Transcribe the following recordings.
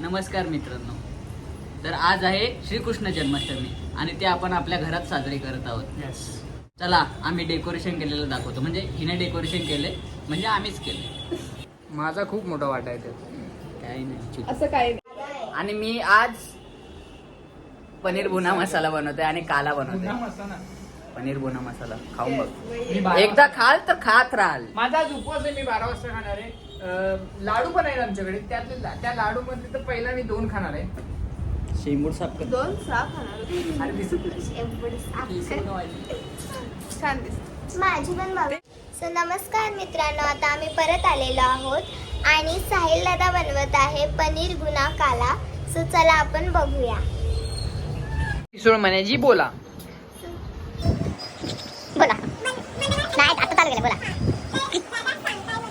नमस्कार मित्रांनो. तर आज आहे श्रीकृष्ण जन्माष्टमी आणि ते आपण आपल्या घरात साजरी करत आहोत. चला आम्ही डेकोरेशन केलेलं दाखवतो. म्हणजे हिने डेकोरेशन केले म्हणजे आम्हीच केले. माझा खूप मोठा वाटा आहे त्यात. काही नाही असं काय आणि मी आज पनीर बुना मसाला बनवतोय आणि काला बनवतोय. पनीर बुना मसाला खाऊन बघ. एकदा खाल तर खात राहाल. माझा आज उपवास आहे. मी 12 वाजता खाणार आहे. लाडू पण आहेत आमच्याकडे. त्या लाडू मध्ये तर पहिला मी 2 खाणार आहे. शेंबूड साफ कर. 2 6 खाणार आणि दिसत नाही. छान दिसत. माझी पण बाबा. सो नमस्कार मित्रांनो, आता आम्ही परत आलेलो आहोत आणि साहिल दादा बनवत आहे पनीर गुना काला. सो चला आपण बघूया. किशोर म्हणायची बोला. बोला नाही आता चालू केलं. बोला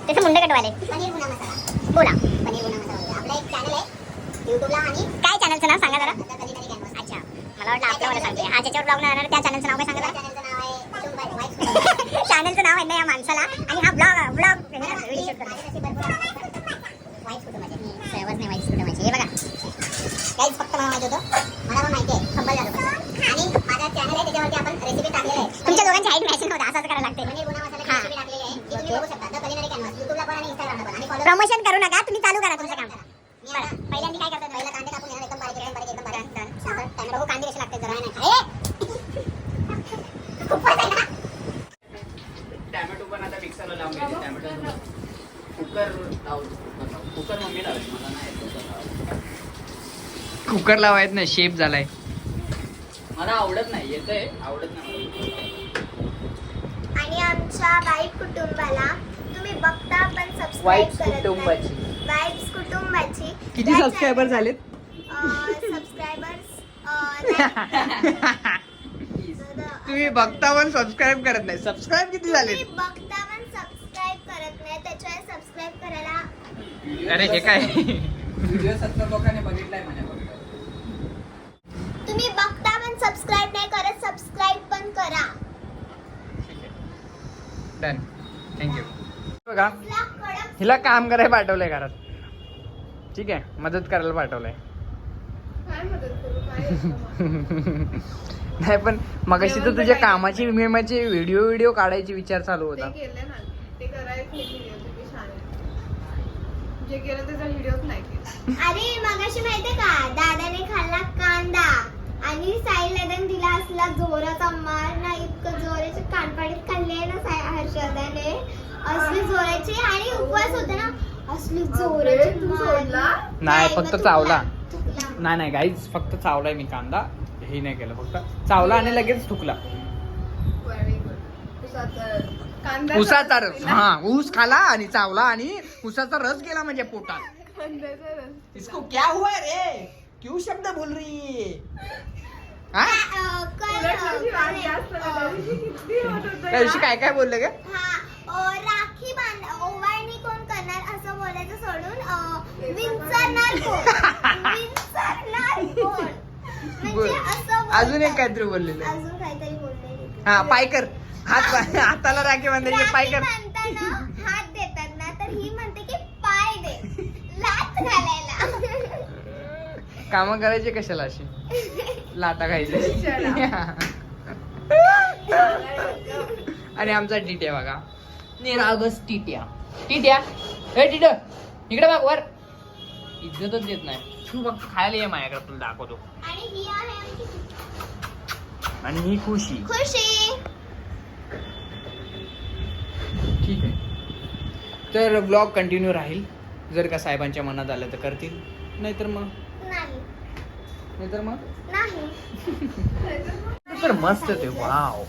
त्याचे मुंडे कटवाले. पनीर गुना मसाला बोला. पनीर गुना मसाला आपला एक चॅनल आहे युट्यूबला. आणि काय चॅनलचं नाव सांगा जरा. अच्छा मला वाटलं आपल्याला सांगते. हा ज्याच्यावर ब्लॉग नाही त्या चॅनलचं नाव काय सांगा. चॅनलचं नाव आहे ना या माणसाला. आणि हा ब्लॉग व्हिडिओ शूट करतो. वाईट कुटुंबाचे सर्वच नाही. वाईट कुटुंबाचे हे बघा काहीच फक्त मला माहिती होतं. मला पण माहिती आहे खंबल झालं. आणि माझा चॅनल आहे त्याच्यावरती आपण रेसिपी टाकलेली आहे. तुमच्या दोघांची हाईट मॅचिंग होता असंच करायला लागते. पनीर गुना मसाला रेसिपी टाकलेली आहे. जी तुम्ही बघू शकता. द कलिनरी कॅनव्हास युट्यूबला पण आणि इंस्टाग्रामला पण. आणि प्रमोशन करू नका तुम्ही, चालू करा तुमचं काम. पहिल्यांदा काय करतात. पहिला कांदे कापून घेणार. एकदम बारीक एकदम बारीक एकदम बारीक. टॅमॅटो बघू कांदे कसे लागतात जरा. नाही टॅमॅटो पण आता मिक्सरला लावून घ्यायचे. टॅमॅटो कुकर कुकर मम्मी लावायची. मला नाही कुकर लावायत नाही. शेप झालाय. मला आवडत नाही. येतंय आवडत नाही. आणि आमच्या वाईट कुटुंबाला तुम्ही बघता पण सबस्क्राइब वाईट्स करत कुटुंबाची. नाही. वाईट्स कुटुंबाची किती सबस्क्रायबर झालेत. सबस्क्रायबर्स तुम्ही बघता पण सबस्क्राईब करत नाही. सबस्क्राईब किती झालेत. बघता पण सबस्क्राइब करत नाही. त्याच्यावर सबस्क्राइब करायला. अरे हे काय. व्हिडिओ 70 लोकांनी बघितलाय माझ्या फक्त. तुम्ही बघता पण सबस्क्राइब नाही करत. सबस्क्राइब पण करा. डन. थँक्यू. बघा तुला कडक हिला काम करायला पाठवलंय घरात. ठीक आहे मदत करायला पाठवलंय. काय मदत करू काय असतं मग? नाही पण मगाशी तर तुझ्या कामाची व्हिडिओ काढायचे विचार चालू होता. ते केले ना ते करायचं नाही. व्हिडिओ तुम्ही छान आहे. जे केलं त्याचा व्हिडिओच नाही केला. अरे मगाशी माहितीये का दादाने खाल्ला कांदा आणि साई दादाने दिला असला जोराचा मार ना. इतकं जोराचे कानपाडीत खाल्ले ना हर्षदाने. असली जोराची आणि उपवास होता ना. असली जोराची तू सोडला? नाही फक्त मग चावला. थुकला. नाही गाईज फक्त चावलाय मी कांदा. हे नाही केलं. फक्त चावला आणि लगेच थुकला. Very good. कांदा उसाचा रस. हा ऊस खाला आणि चावला आणि उसाचा रस गेला म्हणजे पोटात. कांद्याचा रस. इसको क्या हुआ रे. क्यों शब्द बोल रही है. हा उलट माझी वाट जास्त झाली. किती होत होतं त्या दिवशी काय काय बोलले का. राखी ओवाळणी कोण करणार असं बोलायचं सोडून विंचरणार कोण. विंचरणार कोण म्हणजे असं अजून एक काहीतरी बोललेलं. अजून काहीतरी बोललेली. हा पाय कर. हाताला राखी बांधायची. पाय कर. बांधताना हात देतात ना तर ही म्हणते की पाय दे लात घालायला. काम करायचे कशाला अशी लाता खायचे. आणि आमचा टिट्या बघा. निरागस टिट्या. टिट्या हे टिट इकडे बघ वर. इज्जतच देत नाही. तू बघ खायला ये माझ्याकडे तुला दाखवतो. आणि ही आहे आमची आणि ही खुशी. खुशी. ठीक आहे तर ब्लॉग कंटिन्यू राहील. जर का साहेबांच्या मनात आलं तर करतील. नाहीतर मग नाही तर मस्त ते. वाव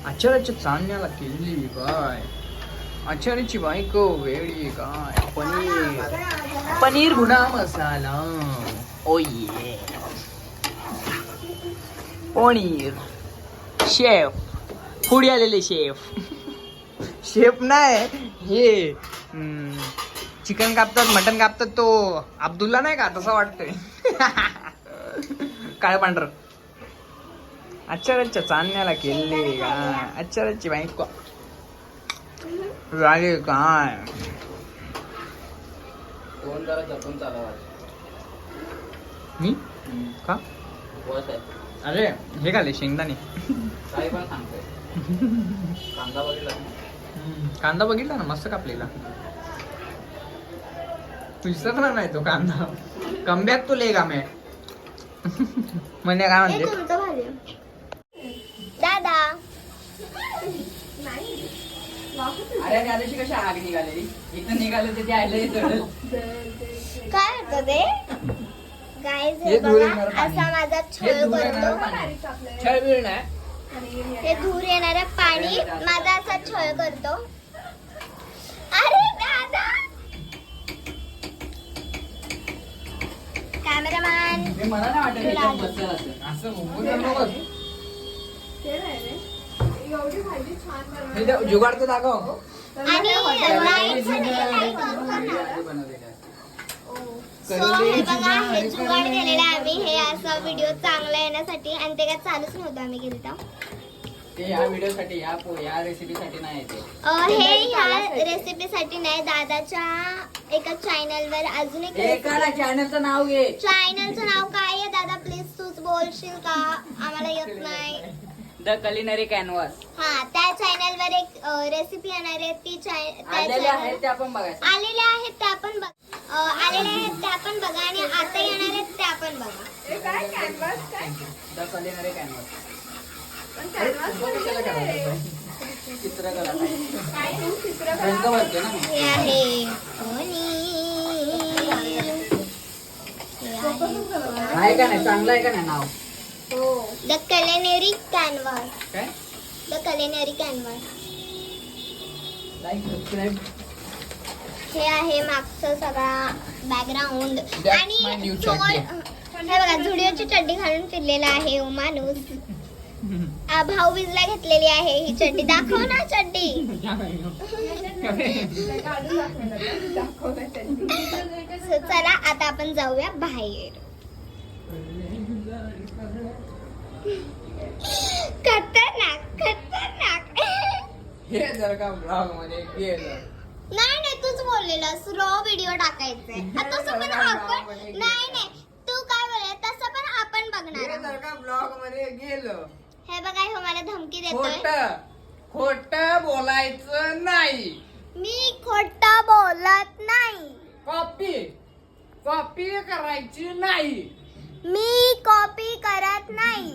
आचार्याच्या चांदण्याला केली काय. आचार्याची बायको वेळी काय. पनीर गुना मसाला. ओ ये पनीर शेफ. पुढे आलेले शेफ. शेफ नाही हे चिकन कापतात मटन कापतात तो अब्दुल्ला नाही का तसा वाटतोय. काय पांढर. आचार्याच्या चांदण्याला केले काय. आचार्याची बायको झाले काय. फोन जरा जपून चालवा. मी का उपवास आहे. अरे हे खाले शेंगदाणे काही पण सांगतोय. कांदा बघितला ना? कांदा बघितला ना मस्त कापलेला. विसरला नाही तो कांदा. कमबॅक तो लेगा मैं. म्हणजे काय हे म्हणते तुमचं भारी आहे. दादा अरे त्या दिवशी कशी आग निघालेली इथं निघाले ते आयला येतं. काय होतं ते गाईज हे हे धूर बघा येणारं पाणी. असा माझा हे छळ धूर येणारं करतो. पाणी. आपल्याला छळबिळ नाही. हे धूर येणारं पाणी माझा असा छळ करतो. अरे दादा कॅमेरामॅन हे मला नाही वाटत याच्यात बद्दल असेल. असं उभं करू नकोस. ते नाही रे. एवढी भाजी छान हे ते जुगाड तर दाखव. आणि लाईट सो हे बघा हे जुगाड केलेलं आहे आम्ही हे असं व्हिडिओ चांगला येण्यासाठी आणि ते काय चालूच नव्हतं आम्ही केलं ते या व्हिडिओसाठी या रेसिपीसाठी नाही येते. हे ह्या रेसिपीसाठी नाही दादाच्या एका चॅनलवर अजून एक एकाला चॅनलचं नाव घे. चॅनलचं नाव काय आहे दादा प्लीज तूच बोलशील का आम्हाला येत नाही. द कलिनरी कॅनव्हास हा त्या चॅनलवर एक रेसिपी येणार आहे ती आलेले आहेत ते आपण बघायचं. आलेल्या आहेत त्या पण बघा आलेल्या आहेत त्या पण बघा आणि आता येणार आहेत त्या पण बघा. हे काय कॅनव्हास काय द कलिनरी कॅनव्हास पण कॅनव्हास चित्रकला काय चित्रकला रंग भरते ना मग. हे आहे कोणी? आहे का नाही चांगलं आहे का नाही नाव द कलिनरी कॅनव्हास काय the culinary canvas like subscribe. हे आहे मागचं सगळा बॅकग्राऊंड That's आणि my new चोर- चड्डी. हे बघा झुडिओची चड्डी घालून फिरलेला आहे हो माणूस भाऊबीजला घेतलेली आहे ही चड्डी दाखव ना चड्डी दाखवलं त्यांनी. So, चला आता आपण जाऊया बाहेर खतरनाक खतरनाक हे जर का ब्लॉग मध्ये गेलं नाही तूच बोललेलंस रॉ व्हिडिओ टाकायचे तसं पण आपण नाही तू काय बोलले तसं पण आपण बघणार हे आहोत. जर का ब्लॉग मध्ये गेलं हे बघा हो मला धमकी देतोय खोट बोलायचं नाही. मी खोटं बोलत नाही कॉपी करायची नाही. मी कॉपी करत नाही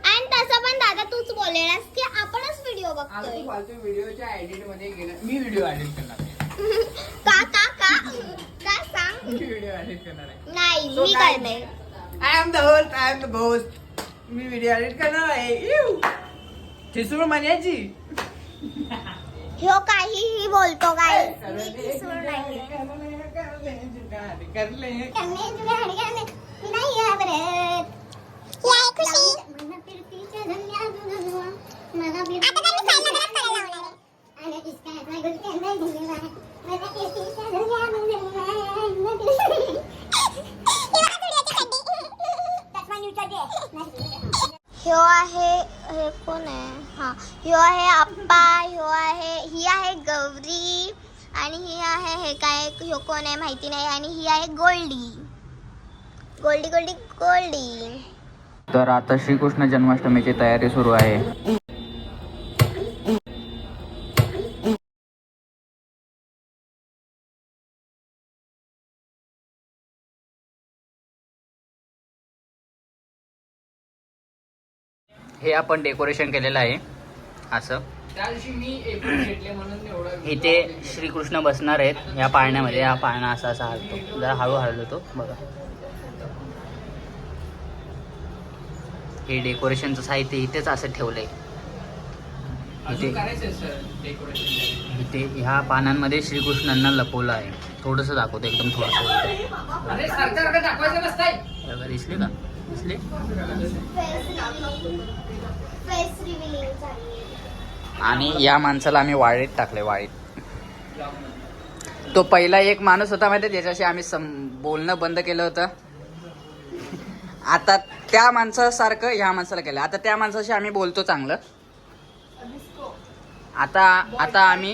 आणि तसं पण दादा तूच बोललेलास की आपणच व्हिडिओ बघतोय आलतू फालतू व्हिडिओच्या एडिट मध्ये गेलं. मी व्हिडिओ एडिट करणार आहे. का सांग मी व्हिडिओ एडिट करणार आहे. नाही So मी guys, करणार I am the host I am the ghost. Me video edit करणार आहे. ठिसूळ म्हणायची. ह्यो काहीही बोलतो काय मी किसूर नाही करले ह्यो आहे हे कोण आहे हा ह्यो आहे आप्पा ही आहे गौरी आणि ही आहे हे काय ह्यो कोण आहे माहिती नाही आणि ही आहे गोल्डी तर आता श्रीकृष्ण जन्माष्टमीची तयारी सुरू आहे. हे आपण डेकोरेशन केलेलं आहे असं. त्या दिवशी मी एप्रिल घेतले म्हणून एवढं इथे श्रीकृष्ण बसणार आहेत या पाळण्यामध्ये. हा पाळणा असा असा हलतो जरा हळू हलवतो बघा. हे डेकोरेशनचं साहित्य इथेच असं ठेवलंय. अजून करायचंय सर डेकोरेशन. इथे ह्या पानांमध्ये श्रीकृष्णांना लपवलं आहे. थोडंसं दाखवतो एकदम थोडंसं. अरे सारखं दाखवायचं नसतंय. बघा, दिसले का दिसले. फेस रिव्हिलिंग चालू आणि या माणसाला आम्ही वाळीत टाकले. वाळीत तो पहिला एक माणूस होता माहिती, त्याच्याशी आम्ही बोलणं बंद केलं होतं. आता त्या माणसासारखं ह्या माणसाला केलं. आता त्या माणसाशी आम्ही बोलतो चांगलं. आता आम्ही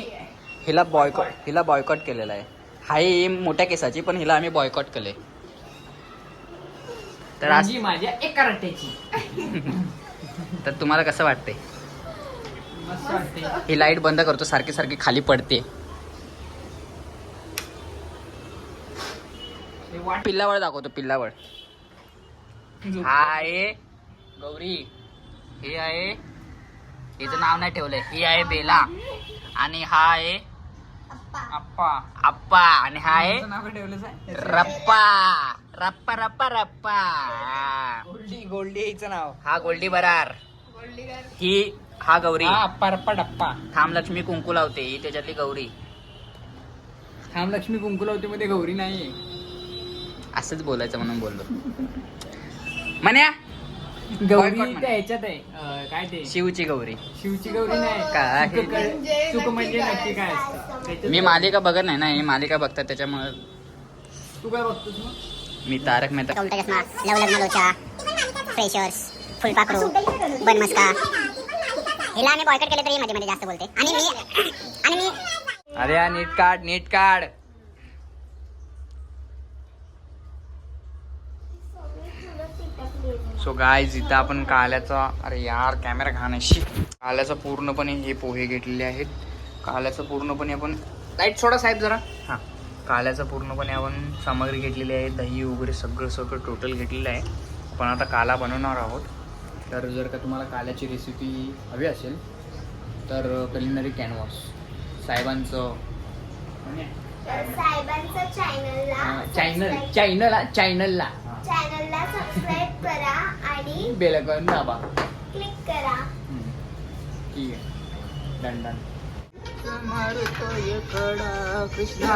हिला बॉयकॉट केलेलं आहे. हाय मोठ्या केसाची पण हिला आम्ही बॉयकॉट केले. तर आज रंगी माझ्या एका रट्ट्याची. तर तुम्हाला कसं वाटतंय? मस्त वाटते. ही लाईट बंद करतो, सारखी सारखी खाली पडते. पिल्लावळ दाखवतो, पिल्लावळ. हा आहे गौरी, हे आहे, हिचं नाव नाही ठेवलंय, ही आहे बेला, आणि हा आहे आप्पा. आप्पा, आणि हा आहे नाव ठेवलं रप्पा. रप्पा रप्पा रप्पा. गोल्डी. गोल्डी हिचं नाव. हा गोल्डी बरार. गोल्डीगर. हा गौरी. आप्पा रप्पा डप्पा. थांब लक्ष्मी कुंकू लावते, ही त्याच्यातली गौरी. थांब लक्ष्मी कुंकू लावते मध्ये गौरी नाहीये. असंच बोलायचं म्हणून बोललो. म्हण्या गौरी Boycott त्या ह्याच्यात आहे काय ते शिवची गौरी. शिवची गौरी नाही. काय? सुख म्हणजे नक्की काय असतं त्याच्यात- मी मालिका बघत नाही ना, ही मालिका बघतात त्याच्यामुळे. तू काय बघतोस मग? मी तारक मेहता. उलटा चष्मा, लव लग्न लोचा, फ्रेशर्स, फुलपाखरू, बनमस्का. हिला आम्ही बॉयकट केले तरी मध्ये मध्ये जास्त बोलते. आणि मी अरे हा नीट काढ, नीट काढ. सो गायज, इथं आपण काल्याचा, अरे यार कॅमेरा घाणाशी, काल्याचा पूर्णपणे हे पोहे घेतलेले आहेत. काल्याचं पूर्णपणे आपण, लाईट सोडा साहेब जरा. हां, काल्याचं पूर्णपणे आपण सामग्री घेतलेली आहे, दही वगैरे सगळं सगळं टोटल घेतलेलं आहे. आपण आता काला बनवणार आहोत. तर जर का तुम्हाला काल्याची रेसिपी हवी असेल तर कलिनरी कॅनव्हास साहेबांचं साहेबांचं चॅनलला चॅनलला सबस्क्राईब करा आणि बेल आयकॉन दाबा. क्लिक करा. ठीक आहे, डन डन. कृष्णा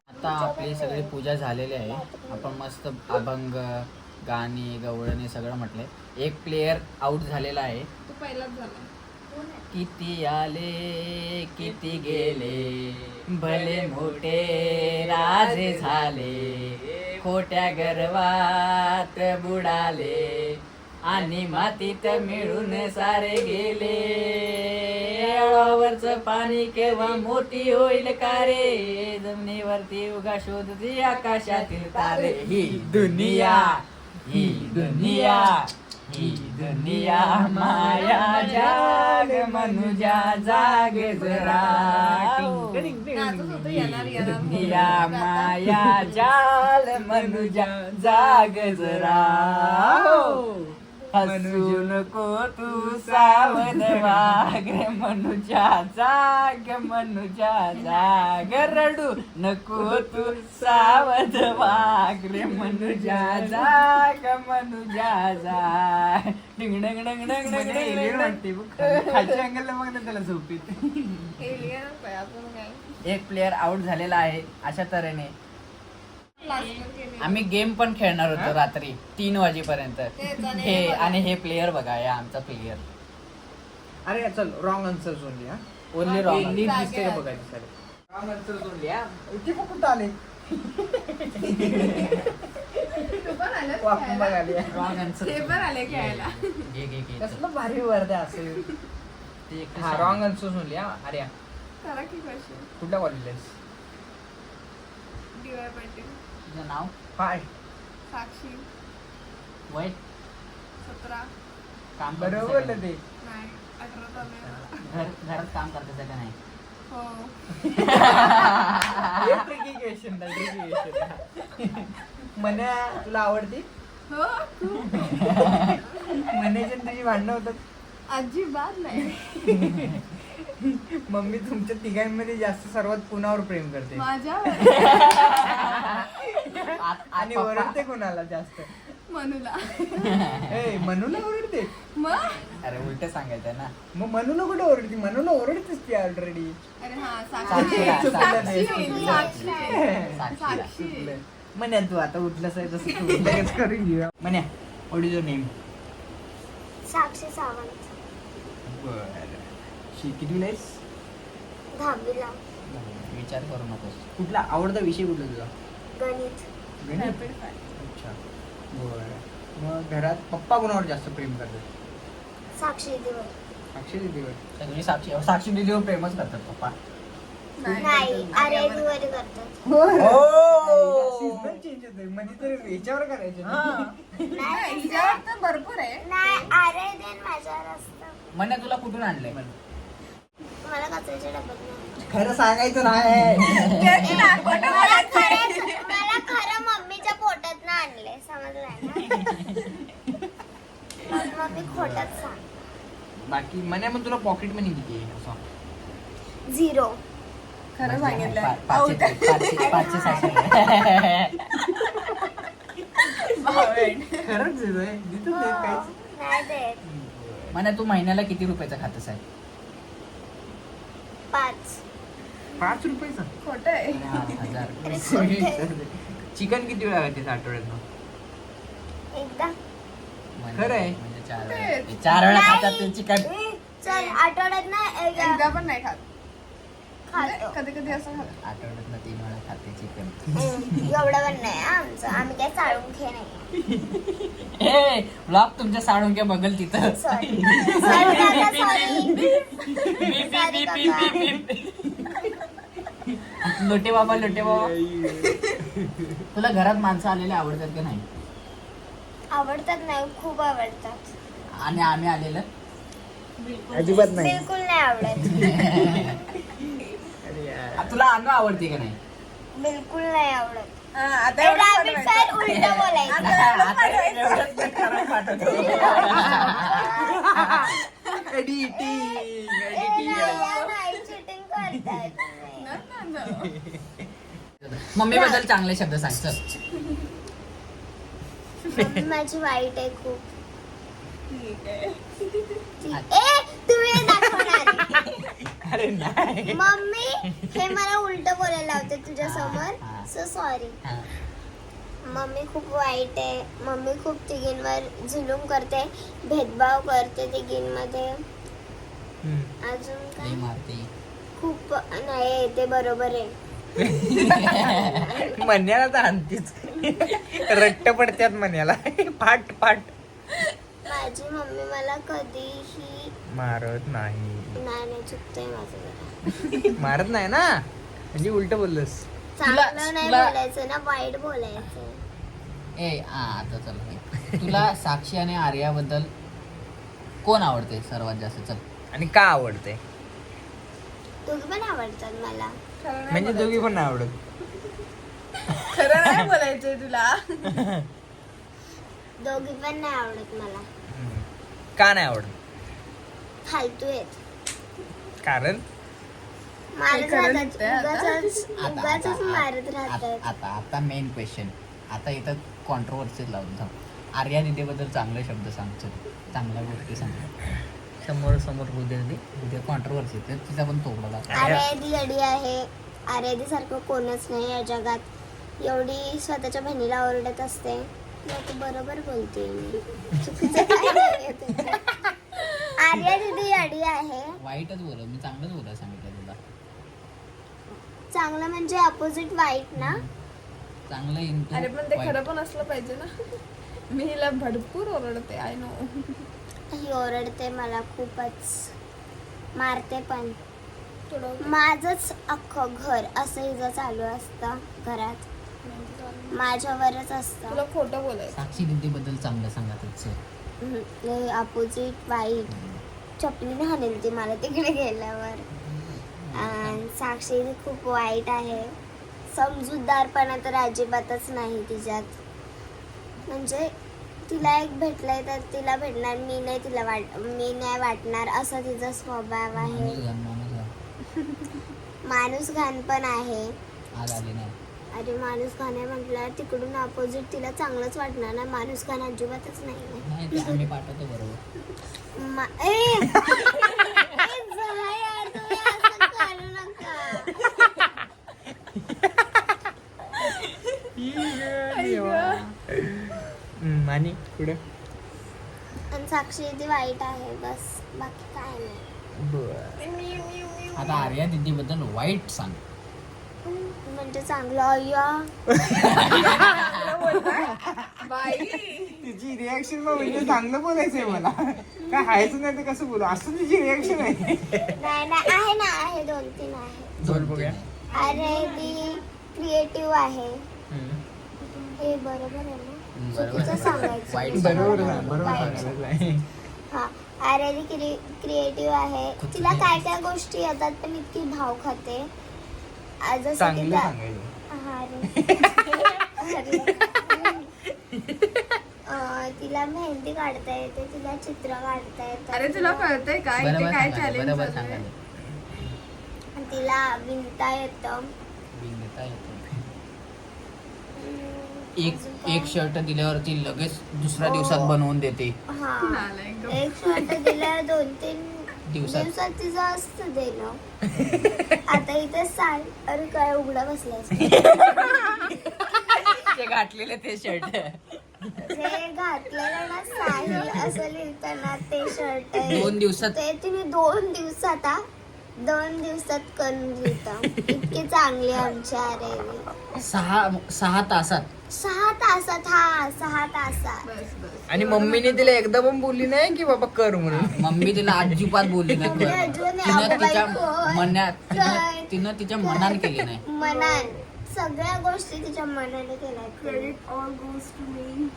आता आपली सगळी पूजा झालेली आहे. आपण मस्त अभंग, गाणी, गवळणी सगळं म्हटलंय. एक प्लेयर आउट झालेला आहे. तू पहिलाच झाला. किती आले किती गेले, भले मोठे राजे झाले, खोट्या गर्वात बुडाले, आणि मातीत मिळून सारे गेले. अळावरचं पाणी केव्हा मोठी होईल का रे, जमिनीवरती उगा शोधती आकाशातील तारे. ही दुनिया, ही दुनिया, ही दुनिया माया जाग, मनुजा जाग जरा. नाचत होतो, येणार दुनिया माया जाल, मनुजा जाग जरा. हसू नको तू सावध वाग, मनुजा जाग, मनुजा जाग. रडू नको तू सावध वाग रे, मनुजा जाग, मनुजा जाग. डिंग डंग डंग डंग डंग डंग. खालच्या अँगलला मग ना त्याला झोपीत. एलियन काय आपण काय एक प्लेअर आउट झालेला आहे. अशा तऱ्हेने क्लासवर केली. आम्ही गेम पण खेळणार होतो रात्री 3 वाजेपर्यंत. तेच आणि हे हे बघा. आणि हे प्लेयर बघा, या आमचा प्लेयर. अरे चल, रॉंग आन्सर सोडली. हा ओनली हे रॉंग. नीट जागे दिसते का आहे. बघायचं सर. रॉंग आन्सर सोडली. हा इथे पण कुठं आले? तू पण आलास वाकून खेळायला? बघाले. Wrong answer. ते पण आले खेळायला. कसलं भारी वर्ध्या असेल. हा रॉंग आन्सर सोडली. हा अरे हा. करा की क्वेश्चन. कुठल्या कॉलेजला आहेस? DY पाटील. तुझं नाव, हाय. साक्षी वय, 17. काम बरोबर करतेस बोललं का ते. नाही 18 चालू आहे. घरात काम करतेस का नाही? हो. हे tricky question आहे, tricky question. मन्या तुला आवडती? हो खूप. मन्याची आणि तुझी भांडणं होतात. अजिबात नाही. मम्मी तुमच्या तिघांमध्ये जास्त सर्वात कुणावर प्रेम करते माझ्यावर आणि ओरडते कुणाला जास्त? मनूला. ए मनूला ओरडते? मग अरे उलट सांगायचं ना. मग मनूला कुठे ओरडते? मनूला ओरडतेस ती ऑलरेडी. अरे हा साक्षीला, साक्षी. साक्षीला. साक्षी. साक्षीला. साक्षी. मन्या तू आता उठलंस आहे तसं तू लगेच करून घेऊया. Manya what is your name? Sakshi Sawant. बरं. कितवीला आहेस? 10वीला. विचार करू नकोस. कुठला आवडता विषय कुठला तुझा? गणित. गणित. अच्छा. बरं. मग घरात पप्पा कोणावर जास्त प्रेम करतात? साक्षी दिवस. साक्षी दीदीवर. सगळी साक्षी दिदीवर प्रेमच करतात पप्पा. नाही RIB वर करतात. सीझनल चेंज होते म्हणजे तर याच्यावर करायचे नाही हिच्यावर तर भरपूर आहे. नाही RIB माझ्यावर असतं. म्हणे तुला कुठून आणलंय मला कचऱ्याच्या डब्यात नाही. खरं सांगायचं नाही. मला खरं मम्मीच्या पोटात ना आणले समजलंय ना. मग मी खोटच सांग. बाकी म्हणे मग तुला पॉकेट मनी किती आहे असं 0. खरं सांगितलं. पाचशे सहाशे खरंच देतो काहीच नाही देत. म्हणे तू महिन्याला किती रुपयाचं खातस आहे 5. 5 रुपयाचा खोटं आहे. 8,000 चिकन किती वेळा खातेस आठवड्यात एकदा खरं आहे. म्हणजे 4 वेळा 4 वेळा खातात ते चिकन चल आठवड्यात ना एकदा पण नाही खात. खातो. कधी कधी असं खात. आठवड्यात 3 वेळा खाते चिकन एवढं पण नाही आमचं. आम्ही काय चाळून खे नाही. ए ब्लॉग तुमच्या साळुंक्या बघल तिथं सॉरी सॉरी लोटे बाबा तुला घरात माणसं आलेले आवडतात का नाही आवडतात नाही खूप आवडतात. आणि आम्ही आलेलं अजिबात नाही बिलकुल नाही आवडत. तुला आणू आवडते का नाही बिलकुल नाही आवडत. आता ए, एवढं rapid बनवायचं. fire उलटं बोलायचं. नाही cheating करतात. मम्मी बद्दल चांगले शब्द सांग चल. मम्मी माझी वाईट आहे खूप. ठीक आहे. ए तुम्ही हे दाखवणार. अरे नाही मम्मी हे मला उलट बोलायला लावते तुझ्या समोर. हा. So sorry. हा. मम्मी खूप वाईट आहे. मम्मी खूप तिघींवर जुलूम करते, भेदभाव करते तिघींमध्ये. अजून लई काय मारते खूप नाही ते बरोबर आहे. मन्याला तर आणतीच रट्ट पडत्यात मन्याला पाट पाट माझी मम्मी मला कधीही मारत नाही नाही चुकतंय माझं जरा. मारत नाही ना म्हणजे उलट बोललंस चांगलं नाही तुला- बोलायचं ना वाईट बोलायचं. ए आता चल तुला साक्षी आणि आर्याबद्दल कोण आवडते सर्वात जास्त चल आणि का आवडते दोघी पण आवडतात मला. खरं नाही म्हणजे बोलायचं. दोघी पण नाही आवडत खरं नाही बोलायचंय तुला. दोघी पण नाही आवडत मला. का नाही आवडत फालतू आहेत. कारण मारत खरं राहतात निघतंय आता. उगाचच मारत राहतात. आता आता मेन क्वेश्चन आता इथं कॉन्ट्रोवर्सी लावून थांब आर्या दिदीबद्दल चांगले शब्द सांग चल चांगल्या गोष्टी सांग समोर समोर उद्या कॉन्ट्रोवर्सी तिचा पण तोडला आर्यादी अडी आहे. आर्यादी सारखं कोणच नाही या जगात. एवढी स्वतःच्या बहिणीला ओरडत असते. मग तू बरोबर बोलते मी. चुकीचं काय नाहीये त्याच्यात. आर्या दिदी अडी आहे. वाईटच बोल मी चांगलंच बोलायला सांगितलं तुला चांगलं म्हणजे अपोजिट वाईट ना. चांगलं into अरे पण ते वाईट. खरं पण असलं पाहिजे ना. मी हिला भरपूर ओरडते आय नो. ही ओरडते मला खूपच. मारते पण. थोडं माझंच अख्खं घर असं हिचं चालू असतं घरात. माझ्यावरच असतं. तुला खोटं बोलायचं. साक्षी दिदीबद्दल चांगलं सांगा अपोजिट वाईट. चपलीने हाणेल ती मला तिकडे गेल्यावर. आणि साक्षी खूप वाईट आहे. समजूतदारपणा तर अजिबातच नाही तिच्यात. म्हणजे तिला एक भेटलंय तर तिला भेटणार. मी नाही वाटणार असा तिचा स्वभाव आहे. माणूस घाण पण आहे. आज आली नाही अरे माणूस घाण आहे म्हटल्यावर तिकडून अपोजिट तिला चांगलंच वाटणार ना. माणूस घाण अजिबातच नाही. नाही ते आम्ही पाठवतो बरोबर यार तुम्ही असं करू नका. आणि पुढे आणि साक्षी ती वाईट आहे बस. बाकी काय नाही. आता आर्या दिदीबद्दल वाईट सांग म्हणजे चांगलं अय्या. बाई तिची रिॲक्शन म्हणजे चांगलं बोलायचंय मला काय हायचं नाही तर कसं बोलू असं तिची रिॲक्शन आहे नाही नाही आहे ना आहे 2-3 आहे. बोल बघूया. आरआयबी क्रिएटिव्ह आहे. हम्म. हे बरोबर आहे ना? बरोबर चुकीचं सांगायचं. वाईट बरोबर सांगा. आहे, बरोबर वाईट. सांगितलंय. हा आरआयबी क्रिएटिव्ह आहे. तिला काय काय गोष्टी येतात पण इतकी भाव खाते. जसं की चांगलं त्या- सांगायचं. हा रे. तिला मेहंदी काढता येते, तिला चित्र काढता येतं. अरे तुला कळतंय का इथे बरोबर काय सांगायचं, बरोबर चॅलेंज सांगायचं. तिला विणता येतं. विणता येतं. अजून काय? एक शर्ट दिल्यावरती लगेच दुसऱ्या हो. दिवसात बनवून देते. हा एक शर्ट दिला 2-3 दिवसात. दिवसात तिचं असतं देणं. आता इथे सांग अरे काय उघडा बसलाय. ते घातलेले ते शर्ट जे घातलेलं ना साहिल असं लिहिताना ते शर्ट आहे. 2 दिवसात ते तुम्ही 2 दिवसात करून लिहिता. इतके चांगले आमच्या अरे 6 तासात 6 तासात. हा 6 तासात. बस बस आणि मम्मीने तिला एकदा पण बोलली नाही की बाबा कर म्हणून. मम्मी तिला अजिबात बोलली नाही. मम्मी अजिबात नाही. तिनं अगं बाई, तिच्या कोण? मनात काय? तिनं तिच्या मनात केली नाही. मनान सगळ्या गोष्टी तिच्या मनाने केल्या. Credit all goes to me.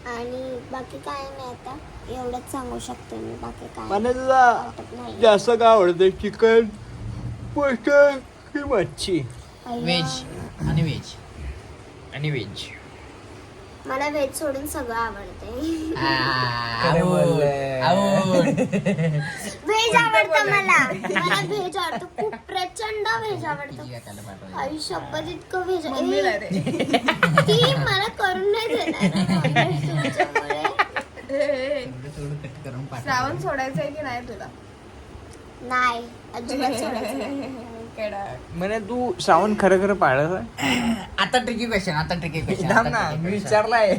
आणि बाकी काय नाही आता एवढंच सांगू शकते मी. बाकी काय मला तुला वाटत नाही. जास्त काय आवडतं, चिकन मटन की मच्छी? अय्या. व्हेज आणि व्हेज आणि व्हेज. मला व्हेज सोडून सगळं आवडते. व्हेज आवडतं मला. मला व्हेज आवडतं खूप प्रचंड व्हेज आवडतं. आयुष्यात इतकं व्हेज मम्मीला रे. ती मला करून नाही देणार तुमच्यामुळे. श्रावण सोडायचं आहे की नाही तुला? नाही अजिबात सोडायचं नाही. म्हणे तू श्रावण खरं खरं पाळत आहे? आता ट्रिकी क्वेश्चन, आता ट्रिकी थांब ना, मी विचारलाय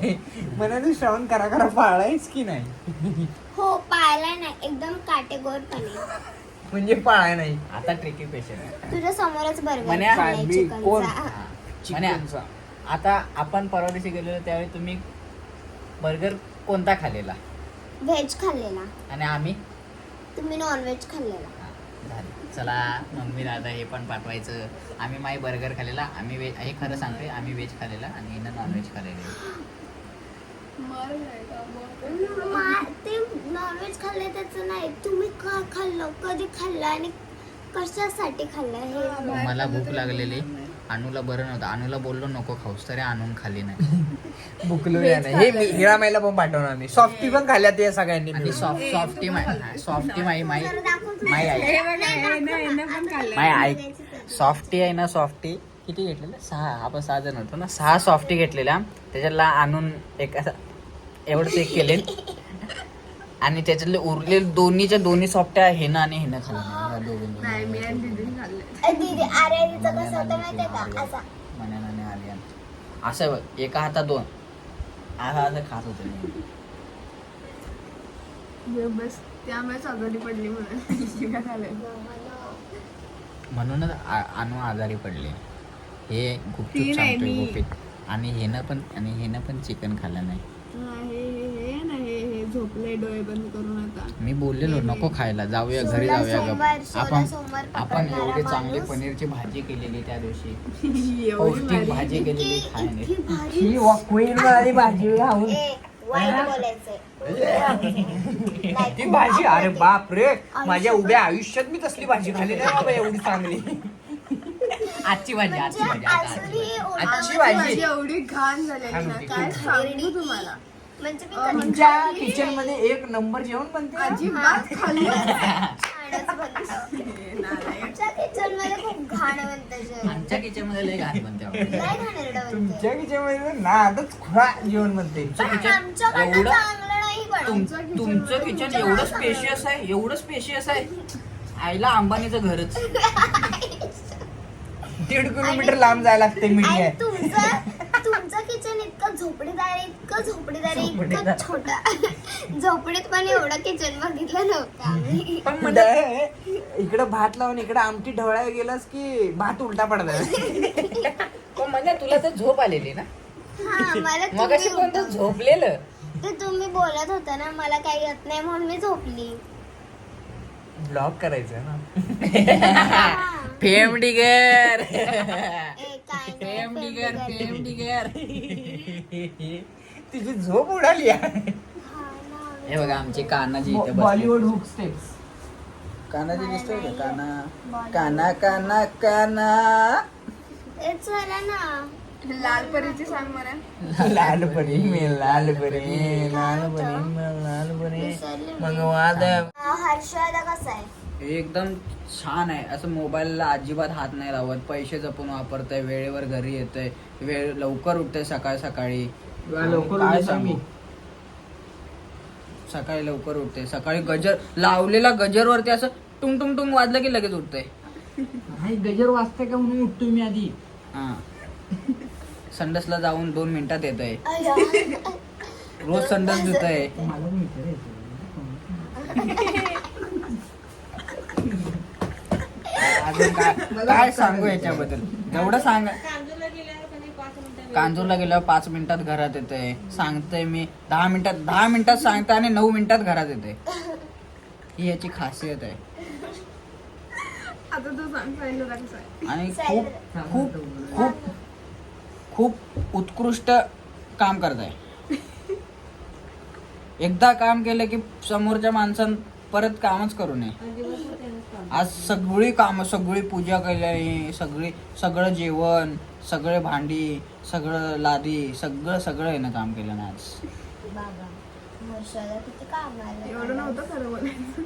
म्हणे तू श्रावण खरा पाळायच की नाही? हो पाळला नाही एकदम काटेकोरपणे. म्हणजे पाळाय नाही. आता ट्रिकी क्वेश्चन तुझ्या समोरच बर्गर म्हण्या, खाल्लाय मी कोण? चिकनचा. चिकनचा. आता आपण परवा दिवशी गेलेलो त्यावेळी तुम्ही बर्गर कोणता खाल्लेला व्हेज खाल्लेला. आणि आम्ही तुम्ही नॉनव्हेज खाल्लेला. झालं. चला मम्मी दादा हे पण पाठवायचं. आम्ही माई बर्गर खाल्लेला, आम्ही व्हेज, हे खरं सांगते आम्ही व्हेज खाल्लेला आणि हिनं नॉनव्हेज खाल्लेलं. ते नॉनव्हेज खाल्लंय त्याचं नाही. तुम्ही का खाल्लं, कधी खाल्लं आणि कशासाठी खाल्लं हे. मला भूक लागलेली, अनुला बरं नव्हतं. अनुला बोललो नको खाऊस, तरी आणून खाल्ली नाही. बुकलो या नाही. हे मी हिरामाईला पण पाठवणार मी. सॉफ्टी पण खाल्ल्या ते सगळ्यांनी आणि मिळून. सॉफ्टी माई जरा दाखव माई आई हे बघा, हे पण खाल्लंय. माय ऐक, सॉफ्टी आहे ना, सॉफ्टी किती घेतलेलं? 6. आपण 6 जण होतो ना. 6 सॉफ्टी घेतलेल्या. त्याच्याला आणून एक असं एवढं ते केले आणि त्याच्यातले उरलेले दोन्ही सॉफ्ट्या हे ना आणि हेनं खाल्लं. नाही मी आणि दीदीने खाल्लंय. दीदी आर्यचं कसं होतं माहितीये का असा मनाने आली असं बघ, एका हातात 2 असं खात होते. बस त्यामुळे सगळी पडली म्हणून शिव्या खाल्ल्या. म्हणूनच अनु आजारी पडले. हे ती गुपचूप नाही, सांगतोय मी. गुपित. आणि हेनं पण चिकन खाल्लं नाही. हे झोपले डोळे बंद करून आता. मी बोललेलो नको खायला, जाऊया घरी सोळा जाऊया सोमवार, गप. सोळा सोमवार आपण पकडणारा एवढे चांगले माणूस. पनीरची भाजी केलेली त्या दिवशी, एवढी पौष्टिक भारी. भाजी केलेली इतकी खायने. भारी. ही क्वीन वाली भाजी खाऊन ए, वाईट बोलायचंय. ती भाजी, अरे बाप रे, माझ्या उभ्या आयुष्यात मी तसली भाजी खाल्ली नाही बाबा एवढी चांगली. आजची भाजी, आजची म्हणजे भाजी, आता अजूनही आजची ओरडत आजची माझी भाजी. एवढी घाण झालेली घाण ना, होती, काय खूप. सांगू तुम्हाला. म्हणजे मी कधी तुमच्या खाल्ली किचन मध्ये 1 नंबर जेवण बनते ना? अजिबात खाल्लं छानच बनतं. नाही. आमच्या किचन मध्ये खूप घाण बनतं जेवण. आमच्या किचन मध्ये लय घाण बनते बाबा. लय घाणेरडं बनतं. तुमच्या किचन मध्ये ना आताच खुळा जेवण बनते. पण आमच्याकडनं एवढं- चांगलं नाही बनत. तुमचं किचन एवढं स्पेशियस आहे, एवढं स्पेशियस आहे. आईला अंबानीचं घरच. 1.5 किलोमीटर लांब जायला लागते आणि मीडिया. तुमचं किचन इतकं झोपडीदार आहे, इतकं छोटं. झोपडीत पण एवढं किचन बघितलं नव्हतं आम्ही. पण म्हणजे इकडं भात लावून इकडं आमटी ढवळायला गेलास की भात उलटा पडतात. म्हणजे तुला तर झोप आलेली ना, हा मला मग अशी कोणतं झोपलेलं. ते तुम्ही बोलत होता ना मला काही येत नाही म्हणून मी झोपली. ब्लॉग करायचं ना. हा. फेम डिगर ए, काय नाही, fame digger fame fame digger. तिची झोप उडाली आहे. हा ना. हे बघा आमची कानाजी इथे बसली. Bollywood hook steps. कानाजी दिसतोय का? काना काना काना ए, चला ना. लाल परीची सांग मला. लाल परी मे लाल परी मे लाल परी मे लाल परी मग वाद. हर्षदा कसा आहे? एकदम छान आहे. असं मोबाईलला अजिबात हात नाही लावत. पैसे जपून वापरतय. वेळेवर घरी येतय. वेळ लवकर उठतय सकाळी. लवकर काय उठतो सांगू? मी. सकाळी लवकर उठते. सकाळी गजर लावलेला गजरवरती असं टुंग टुंग टुंग वाजलं की लगेच उठतंय. नाही गजर वाजते का म्हणून उठतो मी आधी. हा संडसला जाऊन 2 मिनिटात येतंय. अय्या. रोज संडस धुतय. मला पण विचारायचं. अजून काय सांगू याच्याबद्दल? जेवढं सांग. कांजूरला गेल्यावर 5 मिनिटात घरात येते. सांगतोय मी 10 मिनिटात सांगते आणि 9 मिनिटात घरात येते. ही याची खासियत आहे. आता तू सांग सायनला कसं आहे. आणि खूप खूप खूप खूप उत्कृष्ट काम करत आहे. एकदा काम केलं की समोरच्या माणसानं परत कामच करू नये. आज सगळी पूजा केली. सगळं जेवण, सगळे भांडी, सगळं लादी, सगळं येणं काम केलं ना आज. बाबा हर्षदा किती कामाला. एवढं नव्हतं खरं बोलायचं.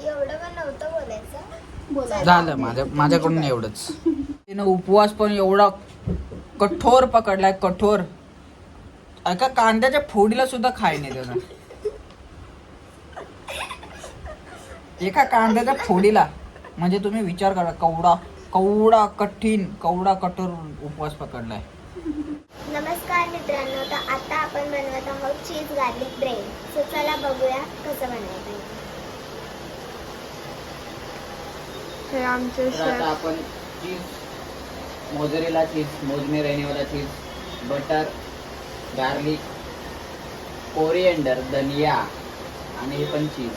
एवढं पण नव्हतं बोलायचं. झालं माझ्याकडून एवढंच. तिनं उपवास पण एवढा कठोर पकडलाय. कठोर. एका कांद्याच्या फोडीला सुद्धा खाय नाही त्यानं. एका कांद्याच्या फोडीला. म्हणजे तुम्ही विचार करा कवडा कठोर उपवास पकडलाय. नमस्कार मित्रांनो, तर आता आपण बनवत आहोत चीज गार्लिक ब्रेड. सो चला बघूया कसं बनवायचं. हे आमचे तर आता शेफ. आपण चीज, मोझरेला चीज, मोजमे रहनेवाला चीज, बटर, गार्लिक, कोरिएंडर, धनिया आणि हे पण चीज.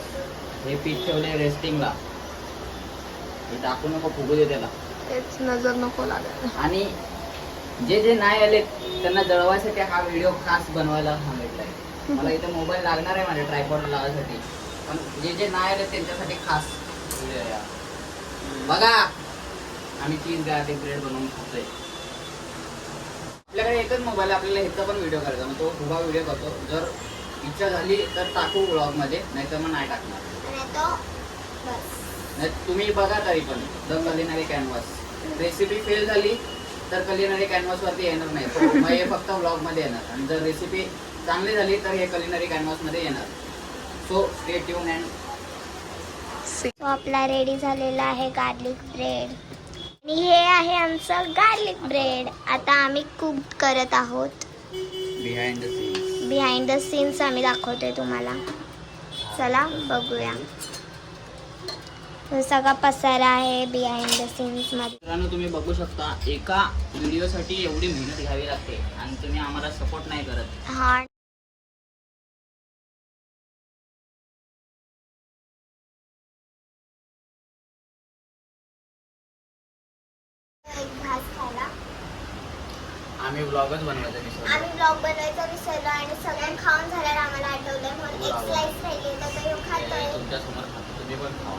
हे पीठ ठेवले रेस्टिंगला. हे टाकू नको, फुगू दे त्याला. तेच नजर नको लागत. आणि जे नाही आले त्यांना जळवायसाठी हा व्हिडिओ खास बनवायला सांगितलाय. मला इथे मोबाईल लागणार आहे माझ्या ट्रायपॉडला लावायसाठी. पण जे नाही आले त्यांच्यासाठी खास व्हिडिओ आहे. बघा आम्ही चीज गार्लिक ब्रेड बनवून खातोय. आपल्याकडे एकच मोबाईल आहे. आपल्याला ह्याचा पण व्हिडिओ करायचा. मग तो उभा व्हिडिओ करतो. जर इच्छा झाली तर टाकू ब्लॉगमध्ये, नाहीतर मग नाही टाकणार. आणि तो बस. नाही तुम्ही बघा तरी पण the culinary canvas. Recipe fail झाली तर कलिनरी कॅनव्हासवरती येणार नाही. मग हे फक्त ब्लॉगमध्ये येणार. आणि जर रेसिपी चांगली झाली तर हे कलिनरी कॅनव्हासमध्ये येणार. So stay tune and. तो आपला रेडी झालेला आहे गार्लिक ब्रेड. आणि हे आहे आमचं गार्लिक ब्रेड. आता आम्ही कुक करत आहोत. Behind the scenes. Behind the scenes आम्ही दाखवतोय तुम्हाला. चला बघूया. तो सगळा पसारा आहे बिहाइंड द सीन्स मध्ये. मित्रांनो तुम्ही बघू शकता एका व्हिडिओसाठी एवढी मेहनत घ्यावी लागते आणि तुम्ही आम्हाला सपोर्ट नाही करत. हा घास खायला आम्ही ब्लॉगच बनवायचा विसरलो. आम्ही ब्लॉग बनवायचा विसरलो आणि सगळ्यांनी खाऊन झाल्यावर आम्हाला आठवलंय म्हणून एक स्लाइस राहिली तर तो खातोय. तुमच्या समोर खातो. तुम्ही पण खावा.